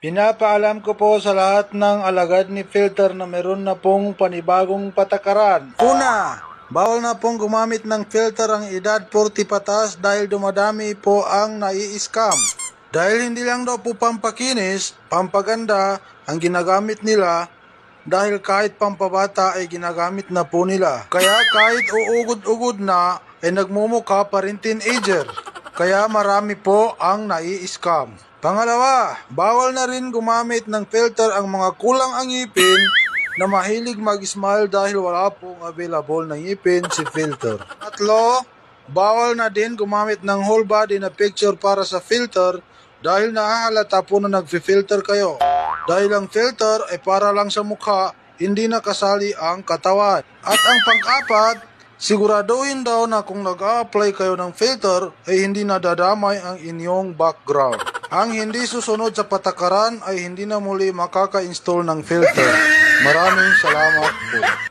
Pinapaalam ko po sa lahat ng alagad ni Filter na meron na pong panibagong patakaran. Una, bawal na pong gumamit ng filter ang edad 40 patas dahil dumadami po ang nai-scam. Dahil hindi lang daw po pampakinis, pampaganda ang ginagamit nila, dahil kahit pampabata ay ginagamit na po nila. Kaya kahit uugod-ugod na ay nagmumukha pa rin teenager. Kaya marami po ang nai-scam. Pangalawa, bawal na rin gumamit ng filter ang mga kulang ang ngipin na mahilig mag-smile dahil wala pong available na ngipin si Filter. Tatlo, bawal na din gumamit ng whole body na picture para sa filter dahil nahahalata po na nag-filter kayo. Dahil ang filter ay para lang sa mukha, hindi nakasali ang katawan. At ang pang-apat, siguraduhin daw na kung nag-a-apply kayo ng filter ay hindi nadadamay ang inyong background. Ang hindi susunod sa patakaran ay hindi na muli makaka-install ng filter. Maraming salamat po.